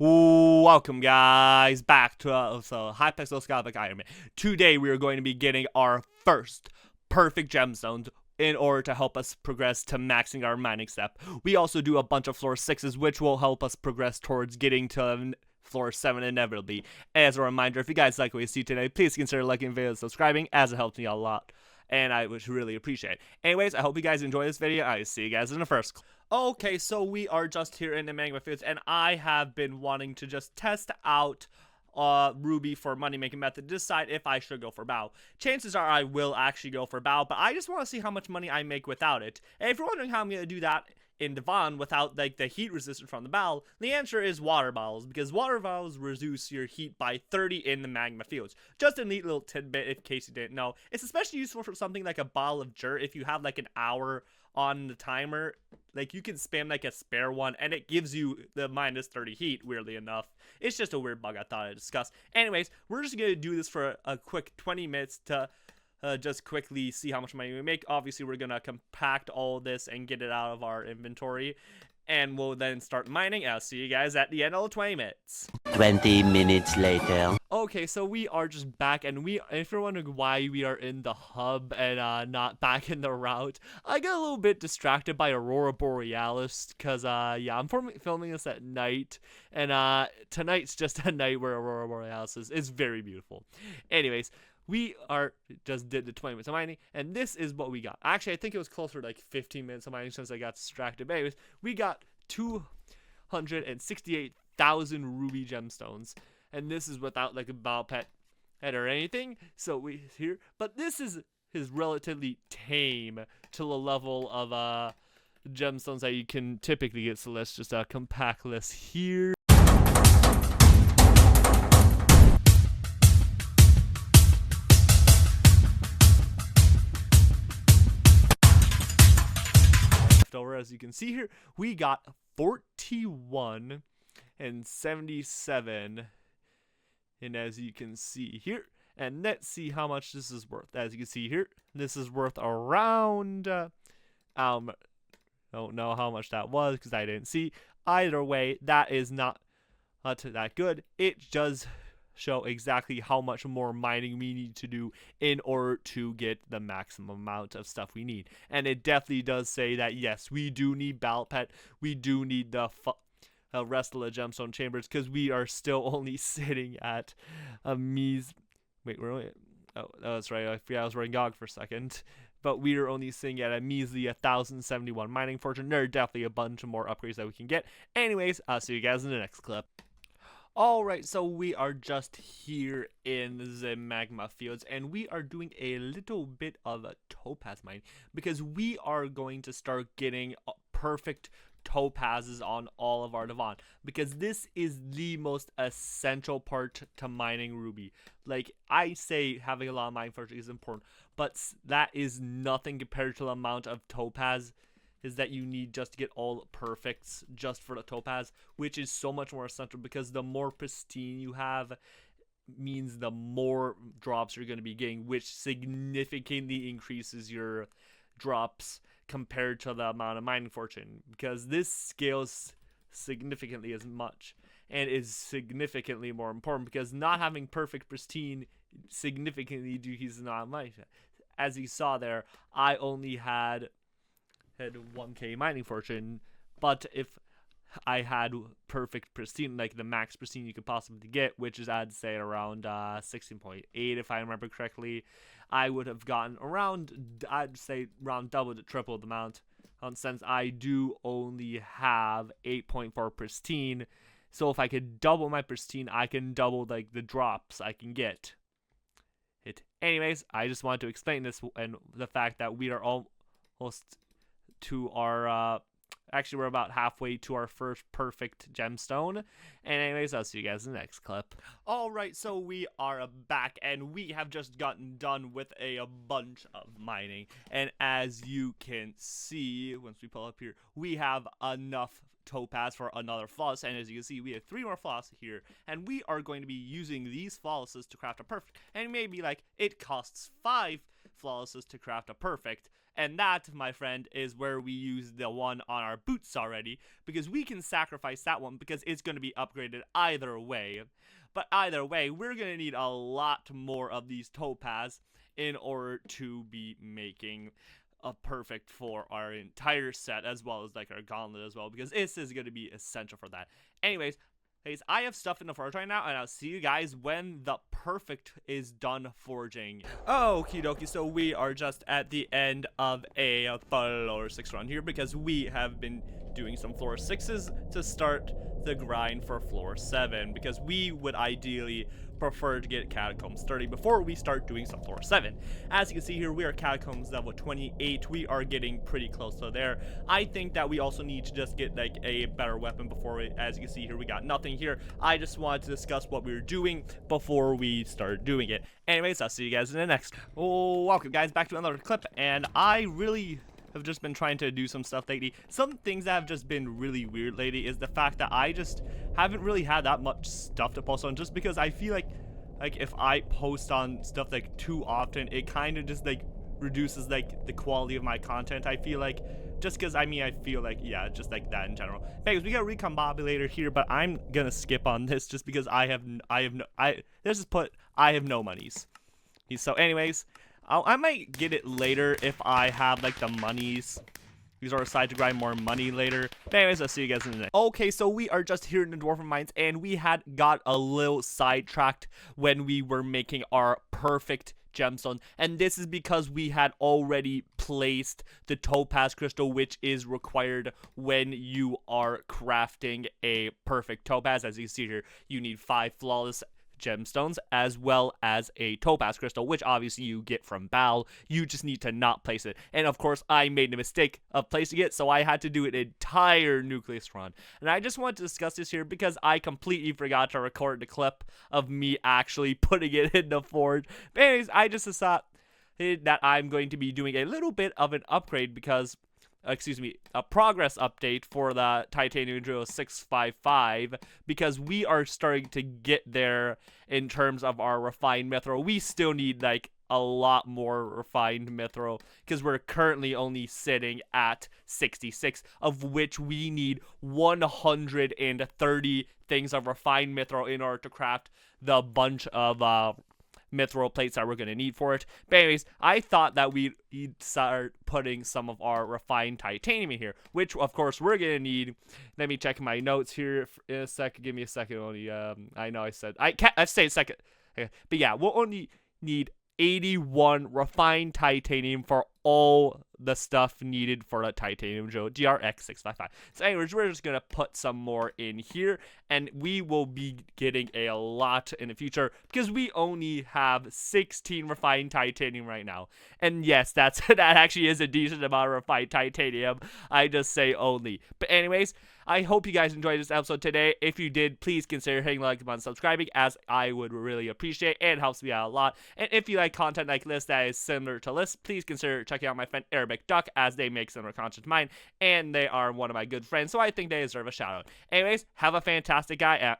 Welcome, guys, back to Hypixel Skyblock Ironman. Today, we are going to be getting our first perfect gemstones in order to help us progress to maxing our mining step. We also do a bunch of floor 6s, which will help us progress towards getting to floor 7 inevitably. As a reminder, if you guys like what you see today, please consider liking the video and subscribing, as it helps me a lot, and I would really appreciate it. Anyways, I hope you guys enjoy this video. I see you guys in the first. Okay, so we are just here in the magma fields, and I have been wanting to just test out Ruby for money making method to decide if I should go for bow. Chances are I will actually go for bow, but I just want to see how much money I make without it. And if you're wondering how I'm going to do that in Devon without like the heat resistance from the bow, the answer is water bottles, because water bottles reduce your heat by 30 in the magma fields. Just a neat little tidbit in case you didn't know. It's especially useful for something like a bottle of dirt. If you have like an hour on the timer, like you can spam like a spare one and it gives you the minus 30 heat, weirdly enough. It's just a weird bug I thought I'd discuss. Anyways, we're just gonna do this for a quick 20 minutes to just quickly see how much money we make. Obviously, we're gonna compact all this and get it out of our inventory, and we'll then start mining. I'll see you guys at the end of the 20 minutes. 20 minutes later. Okay, so we are just back, and if you're wondering why we are in the hub and not back in the route, I got a little bit distracted by Aurora Borealis, because, yeah, I'm filming this at night, and tonight's just a night where Aurora Borealis is. It's very beautiful. Anyways, we just did the 20 minutes of mining, and this is what we got. Actually, I think it was closer to like 15 minutes of mining since I got distracted. But anyways, we got 268,000 ruby gemstones, and this is without like a battle pet head or anything. So but this is relatively tame to the level of gemstones that you can typically get. So let's just compact this here. Over, as you can see here, we got 41 and 77, and as you can see here, and let's see how much this is worth. As you can see here, this is worth around don't know how much that was because I didn't see. Either way, that is not that good. It does show exactly how much more mining we need to do in order to get the maximum amount of stuff we need. And it definitely does say that, yes, we do need ballot pet. We do need the rest of the gemstone chambers, because we are still only sitting at a wait, we're only, oh, that's right, I forgot I was wearing GOG for a second. But we are only sitting at a measly 1,071 mining fortune. There are definitely a bunch of more upgrades that we can get. Anyways, I'll see you guys in the next clip. Alright, so we are just here in the magma fields, and we are doing a little bit of a topaz mine, because we are going to start getting perfect topazes on all of our Devon, because this is the most essential part to mining ruby. Like, I say having a lot of mining fortune is important, but that is nothing compared to the amount of topaz is that you need just to get all perfects just for the topaz, which is so much more essential, because the more pristine you have means the more drops you're going to be getting, which significantly increases your drops compared to the amount of mining fortune, because this scales significantly as much and is significantly more important, because not having perfect pristine significantly decreases the amount of mining. As you saw there, I only had 1k mining fortune, but if I had perfect pristine, like the max pristine you could possibly get, which is I'd say around 16.8 if I remember correctly, I would have gotten around, I'd say around double to triple the amount, since I do only have 8.4 pristine. So if I could double my pristine, I can double like the drops I can get. Anyways, I just wanted to explain this, and the fact that we are almost to our actually we're about halfway to our first perfect gemstone. And anyways, I'll see you guys in the next clip. Alright, so we are back, and we have just gotten done with a bunch of mining, and as you can see, once we pull up here, we have enough topaz for another flawless, and as you can see, we have 3 more flawless here, and we are going to be using these flawlesses to craft a perfect. And you may be like, it costs 5 flawlesses to craft a perfect, And that, my friend, is where we use the one on our boots already, because we can sacrifice that one because it's going to be upgraded either way. But either way, we're going to need a lot more of these topaz in order to be making a perfect for our entire set, as well as like our gauntlet as well, because this is going to be essential for that. Anyways, I have stuff in the forge right now, and I'll see you guys when the perfect is done forging. Okie dokie, so we are just at the end of a floor 6 run here, because we have been doing some floor 6s to start the grind for floor 7, because we would ideally prefer to get catacombs 30 before we start doing some floor 7. As you can see here, we are catacombs level 28. We are getting pretty close to there. I think that we also need to just get like a better weapon before we, as you can see here, we got nothing here. I just wanted to discuss what we were doing before we start doing it. Anyways, I'll see you guys in the next. Oh, welcome guys back to another clip, and I really have just been trying to do some stuff lately. Some things that have just been really weird lately is the fact that I just haven't really had that much stuff to post on, just because I feel like if I post on stuff like too often, it kind of just like reduces like the quality of my content. I feel like, just because I feel like, yeah, just like that in general. Anyways, we got a recombobulator here, but I'm gonna skip on this just because I have no monies. So anyways, I might get it later if I have like the monies. These are aside to grind more money later. But anyways, I'll see you guys in the next. Okay, so we are just here in the Dwarven Mines, and we had got a little sidetracked when we were making our perfect gemstone, and this is because we had already placed the topaz crystal, which is required when you are crafting a perfect topaz. As you see here, you need 5 flawless gemstones as well as a topaz crystal, which obviously you get from Bal. You just need to not place it, and of course I made the mistake of placing it, so I had to do an entire nucleus run. And I just want to discuss this here because I completely forgot to record the clip of me actually putting it in the forge. But anyways, I just decided that I'm going to be doing a little bit of an upgrade because a progress update for the Titanium Drill 655, because we are starting to get there in terms of our refined mithril. We still need like a lot more refined mithril because we're currently only sitting at 66, of which we need 130 things of refined mithril in order to craft the bunch of mithril plates that we're going to need for it. But anyways, I thought that we'd start putting some of our refined titanium in here, which of course we're going to need. Let me check my notes here in a second. Give me a second only. I know I said I say a second. Okay. But yeah, we'll only need 81 refined titanium for all the stuff needed for a titanium drill GRX655. So anyways, we're just gonna put some more in here, and we will be getting a lot in the future because we only have 16 refined titanium right now. And yes, that actually is a decent amount of refined titanium. I just say only. But anyways, I hope you guys enjoyed this episode today. If you did, please consider hitting like and subscribing, as I would really appreciate, and it helps me out a lot. And if you like content like this that is similar to this, please consider checking out my friend Arabic Duck, as they make similar content to mine, and they are one of my good friends, so I think they deserve a shout out. Anyways, have a fantastic guy.